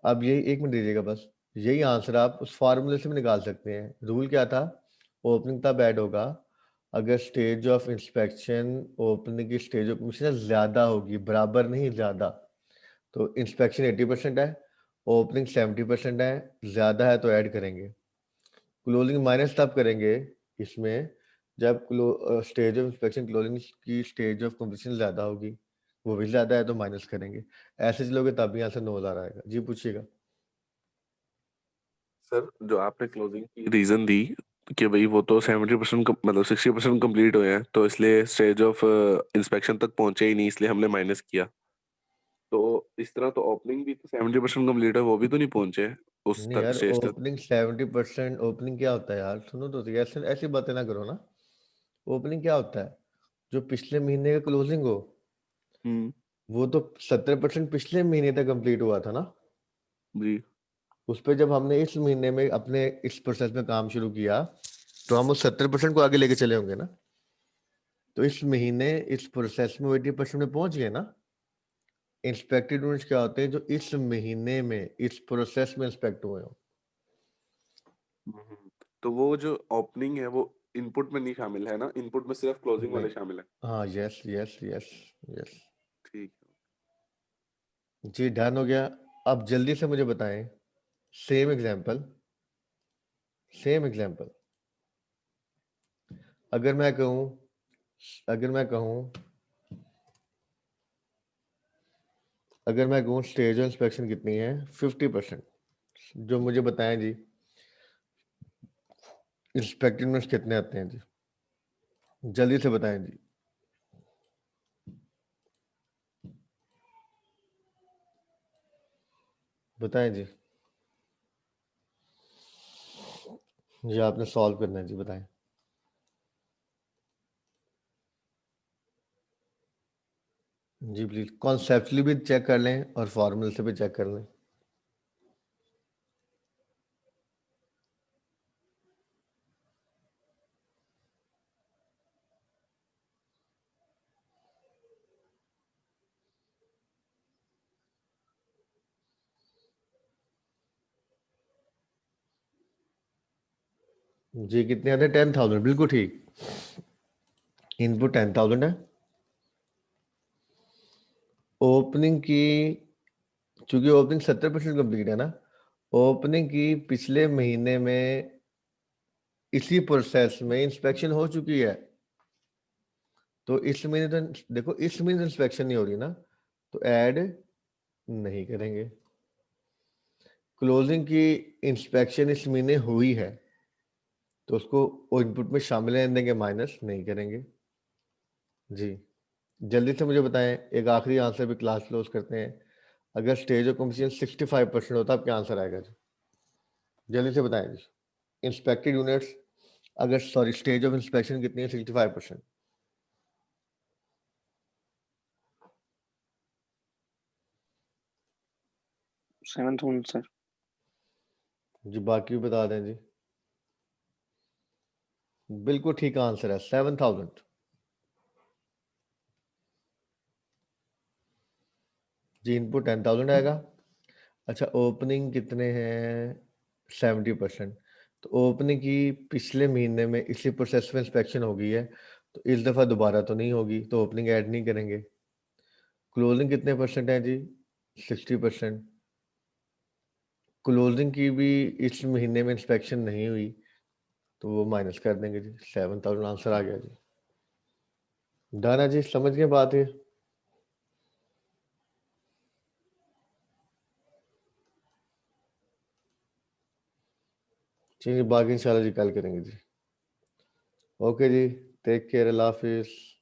अब यही एक मिनट दीजिएगा बस, यही आंसर आप उस फार्मूले से भी निकाल सकते हैं। रूल क्या था? ओपनिंग तब ऐड होगा अगर स्टेज ऑफ इंस्पेक्शन ओपनिंग की स्टेज ऑफ कंप्लीशन से ज्यादा होगी, बराबर नहीं ज्यादा। तो इंस्पेक्शन 80% है, ओपनिंग 70% है, ज्यादा है तो ऐड करेंगे। क्लोजिंग माइनस तब करेंगे इसमें जब स्टेज ऑफ इंस्पेक्शन क्लोजिंग की स्टेज ऑफ कंप्लीशन ज्यादा होगी, वो भी ज्यादा है तो माइनस करेंगे। ऐसे चलोगे तब भी यहाँ से 9,000 आएगा जी। पूछिएगा। सर जो आपने क्लोजिंग की रीजन दी कि भाई वो तो 70% मतलब 60% कंप्लीट हुए हैं, तो इसलिए स्टेज ऑफ इंस्पेक्शन तक पहुंचे ही नहीं, इसलिए हमने माइनस किया। तो इस तरह तो ओपनिंग भी तो 70% कंप्लीट है, वो भी तो नहीं पहुंचे उस नहीं यार, स्टेज तक। ओपनिंग 70%, ओपनिंग क्या होता है यार? सुनो तो सही, ऐसे ऐसी बातें ना करो ना। ओपनिंग क्या होता है? जो पिछले महीने का क्लोजिंग हो, हम्म। वो तो 70% पिछले महीने तक कंप्लीट हुआ था ना। जी। उस पर जब हमने इस महीने में अपने इस प्रोसेस में काम शुरू किया, तो हम उस 70% को आगे लेके चले होंगे ना। तो इस महीने इस प्रोसेस में 80% में पहुंच गए ना। इंस्पेक्टेड यूनिट्स क्या होते हैं? जो इस महीने में इस प्रोसेस में इंस्पेक्ट हुए हो। तो वो जो ओपनिंग है वो इनपुट में नहीं शामिल है ना, इनपुट में सिर्फ क्लोजिंग नहीं, वाले शामिल है। हाँ, यस यस यस यस ठीक है। जी। डन हो गया। अब जल्दी से मुझे बताएं, सेम एग्जांपल, सेम एग्जांपल। अगर मैं कहूं, अगर मैं कहूं अगर मैं कहूं स्टेज इंस्पेक्शन कितनी है? 50%। जो मुझे बताएं जी, इंस्पेक्टेड में कितने आते हैं जी? जल्दी से बताएं जी। बताएं जी। ये आपने सॉल्व करना है जी, बताएं जी प्लीज। कॉन्सेप्चुअली भी चेक कर लें और फॉर्मूले से भी चेक कर लें। जी कितने आते हैं 10,000 बिल्कुल ठीक। इनपुट 10,000 है। ओपनिंग की चूंकि ओपनिंग 70% कंप्लीट है ना, ओपनिंग की पिछले महीने में इसी प्रोसेस में इंस्पेक्शन हो चुकी है, तो इस महीने तो देखो इस महीने इंस्पेक्शन नहीं हो रही ना, तो ऐड नहीं करेंगे। क्लोजिंग की इंस्पेक्शन इस महीने हुई है, तो उसको इनपुट में शामिल रहने देंगे, माइनस नहीं करेंगे। जी जल्दी से मुझे बताएं, एक आखिरी आंसर भी क्लास क्लोज करते हैं। अगर स्टेज ऑफ कंप्लीशन 65% होता है, क्या आंसर आएगा जी? जल्दी से बताएं जी। इंस्पेक्टेड यूनिट्स, अगर सॉरी स्टेज ऑफ इंस्पेक्शन कितनी है? 65%। 7,000 सर। जी बाकी भी बता दें जी। बिल्कुल ठीक आंसर है 7,000। जी इनपुट 10,000 आएगा। अच्छा ओपनिंग कितने हैं? 70%। तो ओपनिंग की पिछले महीने में इसी प्रोसेस में इंस्पेक्शन हो गई है, तो इस दफ़ा दोबारा तो नहीं होगी, तो ओपनिंग ऐड नहीं करेंगे। क्लोजिंग कितने परसेंट है जी? 60%। क्लोजिंग की भी इस महीने में इंस्पेक्शन नहीं हुई, तो वो माइनस कर देंगे जी। 7,000 आंसर आ गया जी। डन है जी, समझ गए बात ये? चलिए बाकी इंशाल्लाह जी कल करेंगे जी। ओके जी, टेक केयर, अल्लाह हाफिज़।